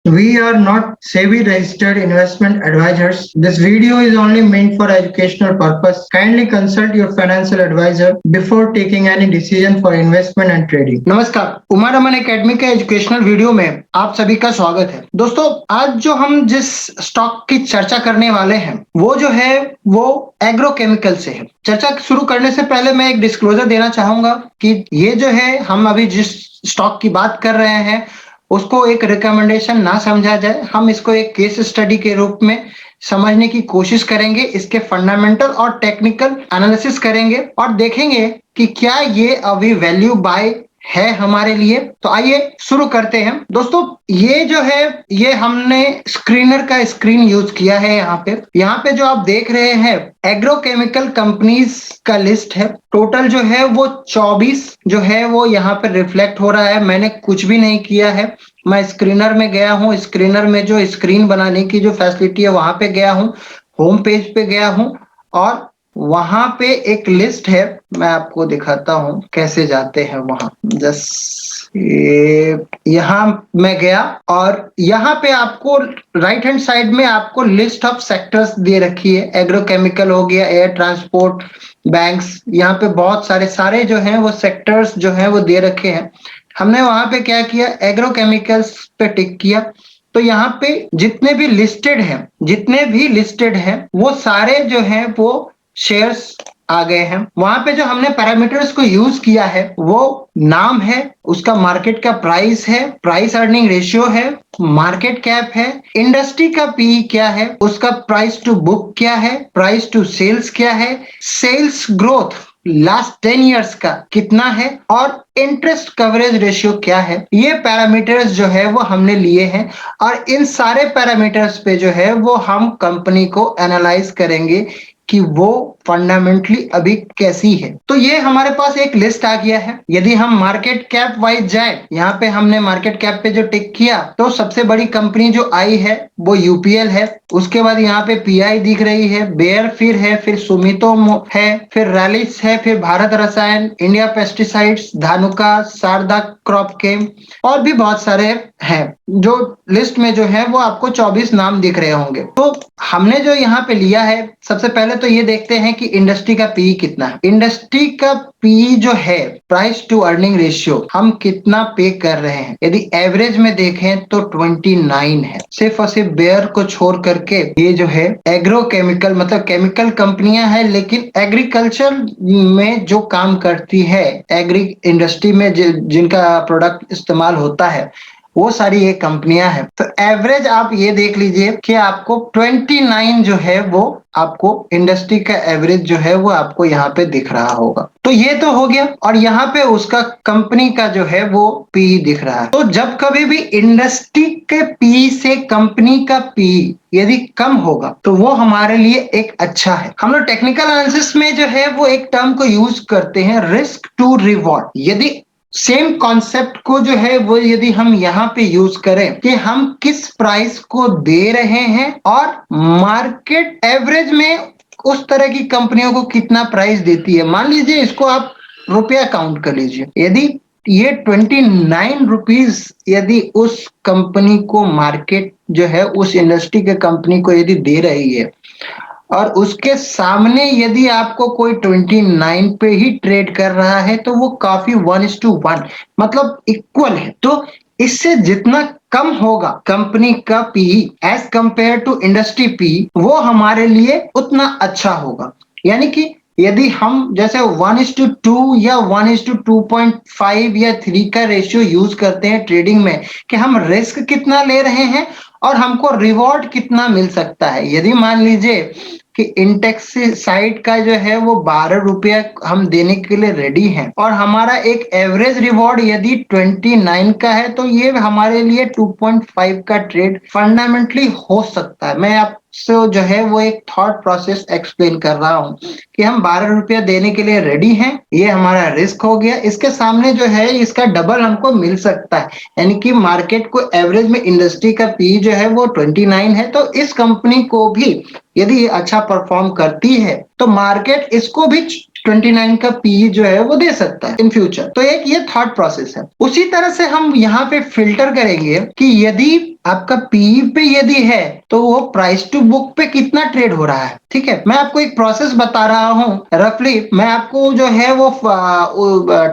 We are not SEBI registered investment advisors. This video is only meant for educational purpose. Kindly consult your financial advisor before taking any decision for investment and trading. नमस्कार, उमर अमन academy के educational video में आप सभी का स्वागत है। दोस्तों, आज जो हम जिस स्टॉक की चर्चा करने वाले हैं वो जो है वो एग्रोकेमिकल से है। चर्चा शुरू करने से पहले मैं एक डिस्क्लोजर देना चाहूंगा कि ये जो है हम अभी जिस स्टॉक की बात कर रहे हैं उसको एक रिकमेंडेशन ना समझा जाए। हम इसको एक केस स्टडी के रूप में समझने की कोशिश करेंगे, इसके फंडामेंटल और टेक्निकल एनालिसिस करेंगे और देखेंगे कि क्या ये अभी वैल्यू बाय है हमारे लिए। तो आइए शुरू करते हैं। दोस्तों, ये जो है ये हमने स्क्रीनर का स्क्रीन यूज किया है। यहाँ पे जो आप देख रहे हैं एग्रोकेमिकल कंपनीज का लिस्ट है। टोटल जो है वो 24 जो है वो यहाँ पे रिफ्लेक्ट हो रहा है। मैंने कुछ भी नहीं किया है, मैं स्क्रीनर में गया हूँ। स्क्रीनर में जो स्क्रीन बनाने की जो फैसिलिटी है वहां पे गया हूँ, होम पेज पे गया हूँ और वहां पे एक लिस्ट है। मैं आपको दिखाता हूं कैसे जाते हैं वहां। जस्ट यहाँ मैं गया और यहाँ पे आपको राइट हैंड साइड में आपको लिस्ट ऑफ सेक्टर्स दे रखी है। एग्रोकेमिकल हो गया, एयर ट्रांसपोर्ट, बैंक्स, यहाँ पे बहुत सारे जो हैं वो सेक्टर्स जो हैं वो दे रखे हैं। हमने वहां पे क्या किया, एग्रोकेमिकल्स पे टिक किया। तो यहाँ पे जितने भी लिस्टेड हैं वो सारे जो हैं वो शेयर्स आ गए हैं। वहां पे जो हमने पैरामीटर्स को यूज किया है वो नाम है, उसका मार्केट का प्राइस है, प्राइस अर्निंग रेशियो है, मार्केट कैप है, इंडस्ट्री का पी क्या है, उसका प्राइस टू बुक क्या है, प्राइस टू सेल्स क्या है, सेल्स ग्रोथ लास्ट 10 इयर्स का कितना है और इंटरेस्ट कवरेज रेशियो क्या है। ये पैरामीटर्स जो है वो हमने लिए हैं और इन सारे पैरामीटर्स पे जो है वो हम कंपनी को एनालाइज करेंगे कि वो फंडामेंटली अभी कैसी है। तो ये हमारे पास एक लिस्ट आ गया है। यदि हम मार्केट कैप वाइज जाए, यहाँ पे हमने मार्केट कैप पे जो टिक किया तो सबसे बड़ी कंपनी जो आई है वो यूपीएल है। उसके बाद यहाँ पे पीआई दिख रही है, बेयर फिर है, फिर सुमितोमो है, फिर रैलिस है, फिर Bharat Rasayan, India pesticides, Dhanuka, Sharda crop chem और भी बहुत सारे हैं। जो लिस्ट में जो है वो आपको 24 नाम दिख रहे होंगे। तो हमने जो यहाँ पे लिया है, सबसे पहले तो ये देखते हैं कि इंडस्ट्री का पी कितना है। इंडस्ट्री का पी जो है, प्राइस टू अर्निंग रेशियो, हम कितना पे कर रहे हैं। यदि एवरेज में देखें तो 29 है। सिर्फ और सिर्फ बेयर को छोड़ करके ये जो है एग्रोकेमिकल मतलब केमिकल कंपनियां हैं, लेकिन एग्रीकल्चर में जो काम करती है, एग्री इंडस्ट्री में जिनका प्रोडक्ट इस्तेमाल होता है वो सारी ये कंपनियां हैं। तो एवरेज आप ये देख लीजिए कि आपको 29 जो है वो आपको इंडस्ट्री का एवरेज जो है वो आपको यहाँ पे दिख रहा होगा। तो ये तो हो गया और यहाँ पे उसका कंपनी का जो है वो पी दिख रहा है। तो जब कभी भी इंडस्ट्री के पी से कंपनी का पी यदि कम होगा तो वो हमारे लिए एक अच्छा है। हम लोग टेक्निकल एनालिसिस में जो है वो एक टर्म को यूज करते हैं, रिस्क टू रिवॉर्ड। यदि सेम कॉन्सेप्ट को जो है वो यदि हम यहाँ पे यूज करें कि हम किस प्राइस को दे रहे हैं और मार्केट एवरेज में उस तरह की कंपनियों को कितना प्राइस देती है। मान लीजिए इसको आप रुपया काउंट कर लीजिए। यदि ये 29 रुपीज यदि उस कंपनी को मार्केट जो है उस इंडस्ट्री के कंपनी को यदि दे रही है और उसके सामने यदि आपको कोई 29 पे ही ट्रेड कर रहा है तो वो काफी 1:1 मतलब इक्वल है। तो इससे जितना कम होगा कंपनी का P as compare to industry P, वो हमारे लिए उतना अच्छा होगा। यानी कि यदि हम जैसे 1:2 या 1:2.5 या 3 का रेशियो यूज करते हैं ट्रेडिंग में कि हम रिस्क कितना ले रहे हैं और हमको रिवॉर्ड कितना मिल सकता है। यदि मान लीजिए कि इंटेक्स साइड का जो है वो 12 रुपया हम देने के लिए रेडी हैं और हमारा एक एवरेज रिवॉर्ड यदि 29 का है तो ये हमारे लिए 2.5 का ट्रेड फंडामेंटली हो सकता है। मैं आपसे जो है वो एक थॉट प्रोसेस एक्सप्लेन कर रहा हूं कि हम 12 रुपया देने के लिए रेडी हैं, ये हमारा रिस्क हो गया। इसके सामने जो है इसका डबल हमको मिल सकता है, यानी कि मार्केट को एवरेज में इंडस्ट्री का पी जो है वो 29 है। तो इस कंपनी को भी यदि ये अच्छा परफॉर्म करती है तो मार्केट इसको भी 29 का पी जो है वो दे सकता है इन फ्यूचर। तो एक ये थॉट प्रोसेस है। उसी तरह से हम यहाँ पे फिल्टर करेंगे कि यदि आपका पीई पे यदि है तो वो प्राइस टू बुक पे कितना ट्रेड हो रहा है। ठीक है, मैं आपको एक प्रोसेस बता रहा हूँ रफली, मैं आपको जो है वो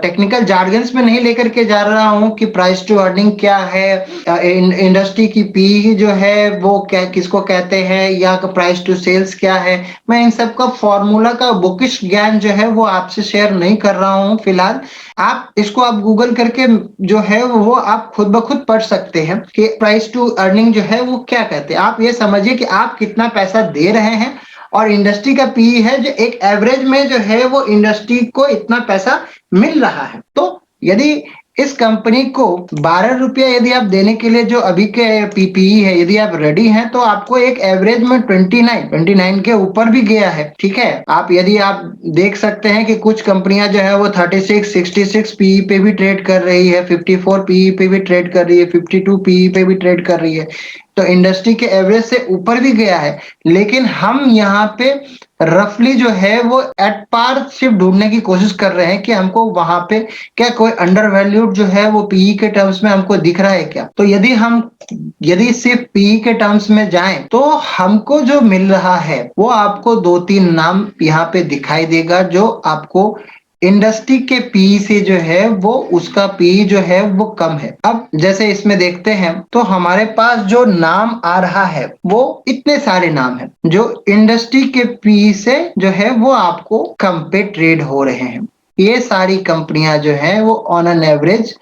टेक्निकल जार्गन्स में नहीं लेकर के जा रहा हूँ कि प्राइस टू अर्निंग क्या है, इंडस्ट्री की पी जो है वो क्या किसको कहते हैं, या प्राइस टू सेल्स क्या है। मैं इन सब का फॉर्मूला का बुकिश ज्ञान जो है वो आपसे शेयर नहीं कर रहा हूँ फिलहाल। आप इसको आप गूगल करके जो है वो आप खुद ब खुद पढ़ सकते हैं कि प्राइस टू अर्निंग जो है वो क्या कहते हैं। आप ये समझिए कि आप कितना पैसा दे रहे हैं और इंडस्ट्री का पी है जो एक एवरेज में जो है वो इंडस्ट्री को इतना पैसा मिल रहा है। तो यदि इस कंपनी को 12 रुपया यदि आप देने के लिए जो अभी के पीपीई है यदि आप रेडी हैं तो आपको एक एवरेज में 29 के ऊपर भी गया है। ठीक है, आप यदि आप देख सकते हैं कि कुछ कंपनियां जो है वो 36 66 पीई पे भी ट्रेड कर रही है, 54 पीई पे भी ट्रेड कर रही है, 52 पीई पे भी ट्रेड कर रही है। तो इंडस्ट्री के एवरेज से ऊपर भी गया है, लेकिन हम यहाँ पे रफली जो है वो एट पार सिर्फ ढूंढने की कोशिश कर रहे हैं कि हमको वहां पे क्या कोई अंडर वैल्यूड जो है वो पीई के टर्म्स में हमको दिख रहा है क्या। तो यदि सिर्फ पीई के टर्म्स में जाएं तो हमको जो मिल रहा है वो आपको दो तीन नाम यहाँ पे दिखाई देगा जो आपको इंडस्ट्री के पी से जो है वो उसका पी जो है वो कम है। अब जैसे इसमें देखते हैं तो हमारे पास जो नाम आ रहा है वो इतने सारे नाम हैं जो इंडस्ट्री के पी से जो है वो आपको कम पे ट्रेड हो रहे हैं। ये सारी कंपनियां जो है वो ऑन एन एवरेज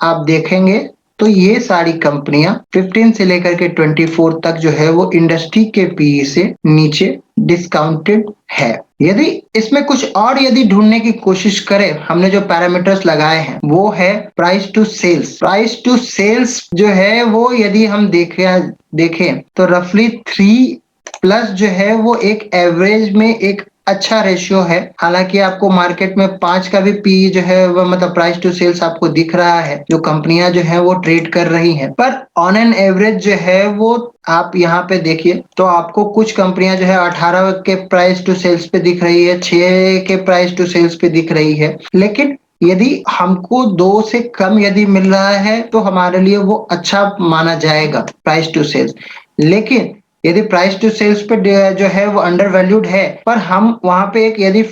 आप देखेंगे तो ये सारी कंपनियां 15 से लेकर के 24 तक जो है वो इंडस्ट्री के पीई से नीचे डिस्काउंटेड है। यदि इसमें कुछ और यदि ढूंढने की कोशिश करें, हमने जो पैरामीटर्स लगाए हैं वो है price to sales. Price to sales जो है वो यदि हम देखें तो रफली 3+ जो है वो एक एवरेज में एक अच्छा रेशियो है। हालांकि आपको मार्केट में 5 का भी पी जो है वो मतलब प्राइस टू सेल्स आपको दिख रहा है जो कंपनियां जो है वो ट्रेड कर रही हैं, पर ऑन एन एवरेज जो है वो आप यहाँ पे देखिए तो आपको कुछ कंपनियां जो है 18 के प्राइस टू सेल्स पे दिख रही है, 6 के प्राइस टू सेल्स पे दिख रही है। लेकिन यदि हमको 2 से कम यदि मिल रहा है तो हमारे लिए वो अच्छा माना जाएगा प्राइस टू सेल्स। लेकिन यदि प्राइस टू सेल्स पे जो है वो अंडर वैल्यूड है पर हम वहां पे एक यदि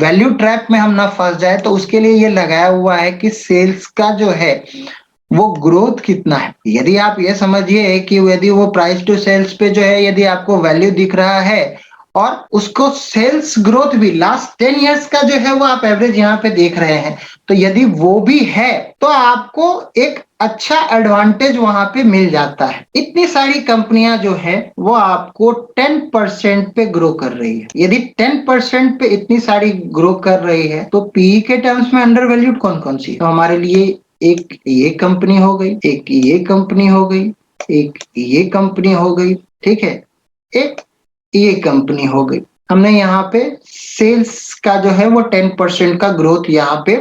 वैल्यू ट्रैप में हम ना फंस जाए तो उसके लिए ये लगाया हुआ है कि सेल्स का जो है वो ग्रोथ कितना है। यदि आप ये समझिए कि यदि वो प्राइस टू सेल्स पे जो है यदि आपको वैल्यू दिख रहा है और उसको सेल्स ग्रोथ भी लास्ट 10 इयर्स का जो है वो आप एवरेज यहाँ पे देख रहे हैं, तो यदि वो भी है तो आपको एक अच्छा एडवांटेज वहां पे मिल जाता है। इतनी सारी कंपनियां जो है वो आपको 10% पे ग्रो कर रही है। यदि 10% पे इतनी सारी ग्रो कर रही है तो पीई के टर्म्स में अंडर वैल्यूड कौन कौन सी, तो हमारे लिए एक ये कंपनी हो गई, एक ये कंपनी हो गई, एक ये कंपनी हो गई, ठीक है, एक ये कंपनी हो गई। हमने यहाँ पे सेल्स का जो है वो 10% का ग्रोथ यहाँ पे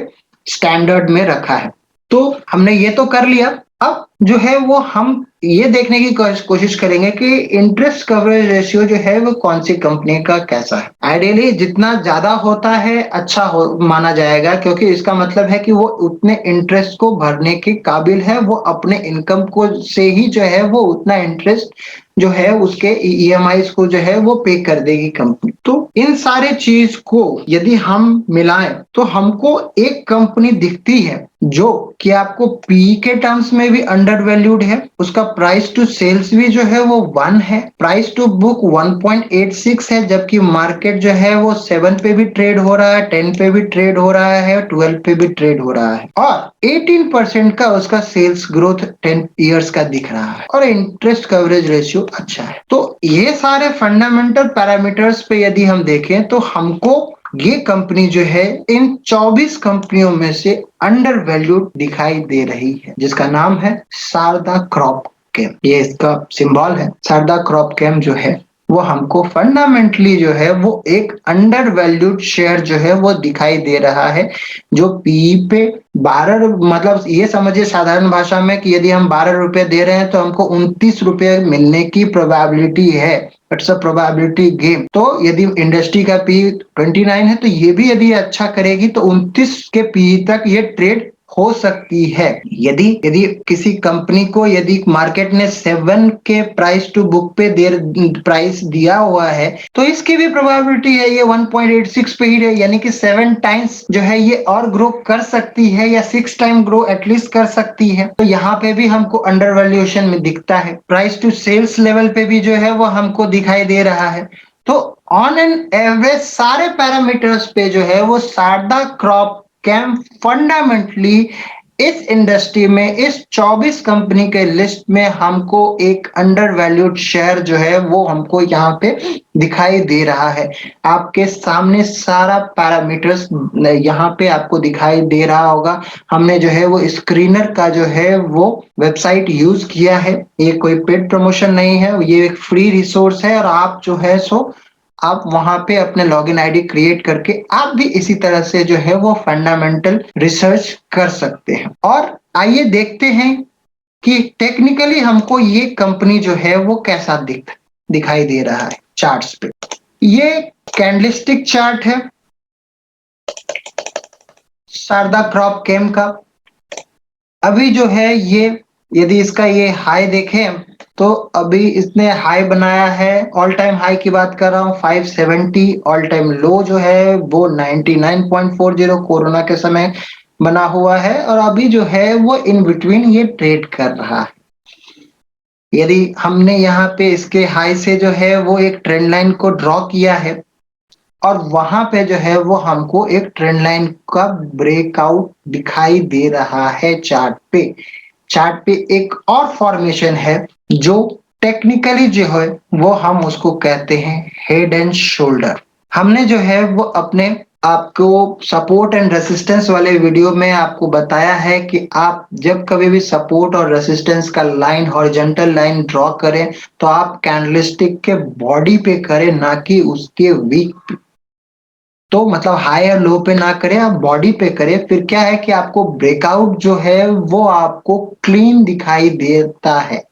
स्टैंडर्ड में रखा है। तो हमने ये तो कर लिया। अब जो है वो हम ये देखने की कोशिश करेंगे कि इंटरेस्ट कवरेज रेशियो जो है वो कौन सी कंपनी का कैसा है। आइडियली जितना ज्यादा होता है अच्छा हो माना जाएगा, क्योंकि इसका मतलब है कि वो उतने इंटरेस्ट को भरने के काबिल है, वो अपने इनकम को से ही जो है वो उतना इंटरेस्ट जो है उसके ईएमआई को जो है वो पे कर देगी कंपनी। तो इन सारे चीज को यदि हम मिलाएं तो हमको एक कंपनी दिखती है जो कि आपको पी के टर्म्स में भी अंडर वैल्यूड है, उसका प्राइस टू सेल्स भी जो है वो 1 है, प्राइस टू बुक 1.86 है, जबकि मार्केट जो है वो 7 पे भी ट्रेड हो रहा है, 10 पे भी ट्रेड हो रहा है, 12 पे भी ट्रेड हो रहा है, और 18% का उसका सेल्स ग्रोथ 10 इयर्स का दिख रहा है, और इंटरेस्ट कवरेज रेशियो अच्छा है। तो ये सारे फंडामेंटल पैरामीटर्स पे यदि हम देखें तो हमको ये कंपनी जो है इन 24 कंपनियों में से अंडर वैल्यूड दिखाई दे रही है, जिसका नाम है शारदा क्रॉप केम। ये इसका सिंबल है। शारदा क्रॉप केम जो है वो हमको फंडामेंटली जो है वो एक अंडर वैल्यूड शेयर जो है वो दिखाई दे रहा है, जो पी पे 12 मतलब ये समझिए साधारण भाषा में कि यदि हम 12 रुपए दे रहे हैं तो हमको 29 रुपए मिलने की प्रोबेबिलिटी है। It's a probability game. तो यदि इंडस्ट्री का पी 29 है तो ये भी यदि अच्छा करेगी तो 29 के पी तक ये ट्रेड हो सकती है। यदि यदि किसी कंपनी को यदि मार्केट ने 7 के प्राइस टू बुक पे देर प्राइस दिया हुआ है तो इसकी भी प्रोबेबिलिटी है ये 1.86 पे ही रहे, यानी कि 7 टाइम्स जो है ये और ग्रो कर सकती है या 6 टाइम ग्रो एटलीस्ट कर सकती है। तो यहाँ पे भी हमको अंडर वैल्यूएशन में दिखता है। प्राइस टू सेल्स लेवल पे भी जो है वो हमको दिखाई दे रहा है। तो ऑन एन एवरेज सारे पैरामीटर्स पे जो है वो शारदा क्रॉप केम फंडामेंटली इस इंडस्ट्री में इस 24 कंपनी के लिस्ट में हमको एक अंडर वैल्यूड शेयर जो है वो हमको यहाँ पे दिखाई दे रहा है। आपके सामने सारा पैरामीटर्स यहाँ पे आपको दिखाई दे रहा होगा। हमने जो है वो स्क्रीनर का जो है वो वेबसाइट यूज किया है। ये कोई पेड प्रमोशन नहीं है, ये एक फ्री रिसोर्स है और आप जो है सो आप वहां पे अपने लॉगिन आईडी क्रिएट करके आप भी इसी तरह से जो है वो फंडामेंटल रिसर्च कर सकते हैं। और आइए देखते हैं कि टेक्निकली हमको ये कंपनी जो है वो कैसा दिखाई दे रहा है चार्ट्स पे। ये कैंडलस्टिक चार्ट है शारदा क्रॉप केम का। अभी जो है ये यदि इसका ये हाई देखें तो अभी इसने हाई बनाया है, ऑल टाइम हाई की बात कर रहा हूँ 570। ऑल टाइम लो जो है वो 99.40 कोरोना के समय बना हुआ है और अभी जो है वो इन बिटवीन ये ट्रेड कर रहा है। यदि हमने यहाँ पे इसके हाई से जो है वो एक ट्रेंड लाइन को ड्रॉ किया है और वहां पे जो है वो हमको एक ट्रेंड लाइन का ब्रेकआउट दिखाई दे रहा है चार्ट पे। चार्ट पे एक और फॉर्मेशन है जो टेक्निकली जो है वो हम उसको कहते हैं हेड एंड शोल्डर। हमने जो है वो अपने आपको सपोर्ट एंड रेसिस्टेंस वाले वीडियो में आपको बताया है कि आप जब कभी भी सपोर्ट और रेसिस्टेंस का लाइन हॉरिजॉन्टल लाइन ड्रॉ करें तो आप कैंडलस्टिक के बॉडी पे करें, ना कि उसके वीक पे। तो मतलब हाई और लो पे ना करें, आप बॉडी पे करें। फिर क्या है कि आपको ब्रेकआउट जो है वो आपको क्लीन दिखाई देता है।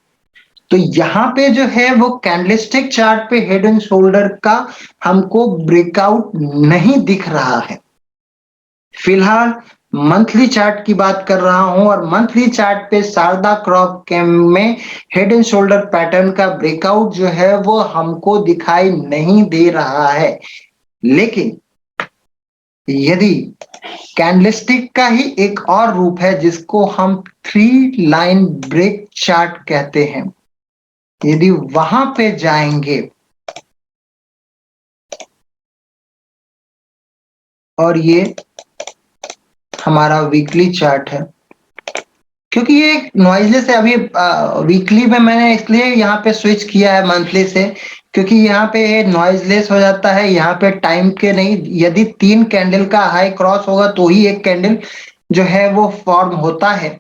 तो यहाँ पे जो है वो कैंडलस्टिक चार्ट पे हेड एंड शोल्डर का हमको ब्रेकआउट नहीं दिख रहा है। फिलहाल मंथली चार्ट की बात कर रहा हूं और मंथली चार्ट पे शारदा क्रॉप केम में हेड एंड शोल्डर पैटर्न का ब्रेकआउट जो है वो हमको दिखाई नहीं दे रहा है। लेकिन यदि कैंडलस्टिक का ही एक और रूप है जिसको हम 3 लाइन ब्रेक चार्ट कहते हैं, यदि वहां पे जाएंगे और ये हमारा वीकली चार्ट है, क्योंकि ये नॉइजलेस है। अभी वीकली में मैंने इसलिए यहाँ पे स्विच किया है मंथली से, क्योंकि यहाँ पे नॉइजलेस हो जाता है। यहाँ पे टाइम के नहीं, यदि 3 कैंडल का हाई क्रॉस होगा तो ही एक कैंडल जो है वो फॉर्म होता है,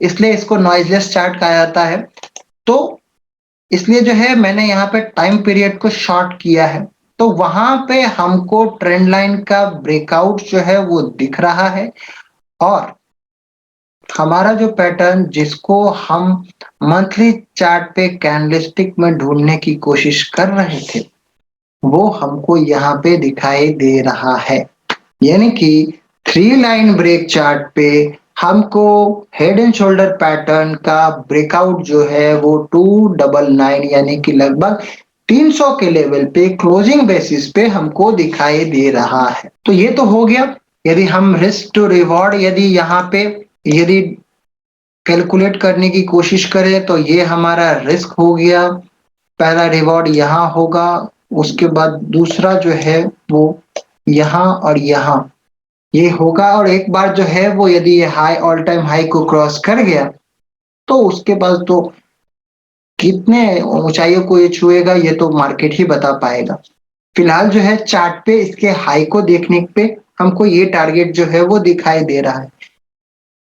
इसलिए इसको नॉइजलेस चार्ट कहा जाता है। तो इसलिए जो है मैंने यहाँ पे टाइम पीरियड को शॉर्ट किया है। तो वहां पे हमको ट्रेंड लाइन का ब्रेकआउट जो है वो दिख रहा है और हमारा जो पैटर्न जिसको हम मंथली चार्ट पे कैंडलस्टिक में ढूंढने की कोशिश कर रहे थे वो हमको यहाँ पे दिखाई दे रहा है। यानी कि 3 लाइन ब्रेक चार्ट पे हमको हेड एंड शोल्डर पैटर्न का ब्रेकआउट जो है वो 299 यानी कि लगभग 300 के लेवल पे क्लोजिंग बेसिस पे हमको दिखाई दे रहा है। तो ये तो हो गया। यदि हम रिस्क टू रिवॉर्ड यदि यहाँ पे यदि कैलकुलेट करने की कोशिश करें तो ये हमारा रिस्क हो गया, पहला रिवॉर्ड यहाँ होगा, उसके बाद दूसरा जो है वो यहाँ और यहाँ ये होगा। और एक बार जो है वो यदि ये हाई ऑल टाइम हाई को क्रॉस कर गया तो उसके बाद तो कितने ऊंचाइयों को ये छुएगा ये तो मार्केट ही बता पाएगा। फिलहाल जो है चार्ट पे इसके हाई को देखने पे हमको ये टारगेट जो है वो दिखाई दे रहा है।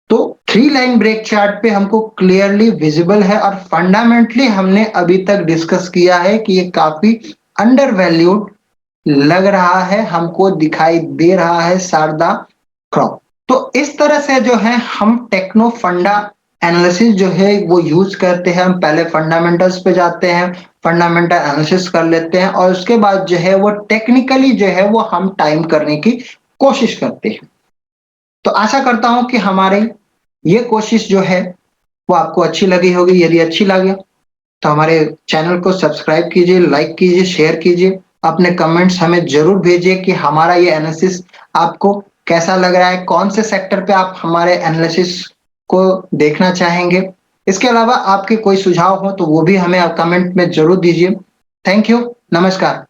तो 3 लाइन ब्रेक चार्ट पे हमको क्लियरली विजिबल है और फंडामेंटली हमने अभी तक डिस्कस किया है कि ये काफी अंडर वैल्यूड लग रहा है, हमको दिखाई दे रहा है शारदा क्रॉप। तो इस तरह से जो है हम टेक्नो फंडा एनालिसिस जो है वो यूज करते हैं। हम पहले फंडामेंटल्स पे जाते हैं, फंडामेंटल एनालिसिस कर लेते हैं और उसके बाद जो है वो टेक्निकली जो है वो हम टाइम करने की कोशिश करते हैं। तो आशा करता हूं कि हमारे ये कोशिश जो है वो आपको अच्छी लगी होगी। यदि अच्छी लगे तो हमारे चैनल को सब्सक्राइब कीजिए, लाइक कीजिए, शेयर कीजिए। अपने कमेंट्स हमें ज़रूर भेजिए कि हमारा ये एनालिसिस आपको कैसा लग रहा है, कौन से सेक्टर पे आप हमारे एनालिसिस को देखना चाहेंगे। इसके अलावा आपके कोई सुझाव हो तो वो भी हमें कमेंट में ज़रूर दीजिए। थैंक यू, नमस्कार।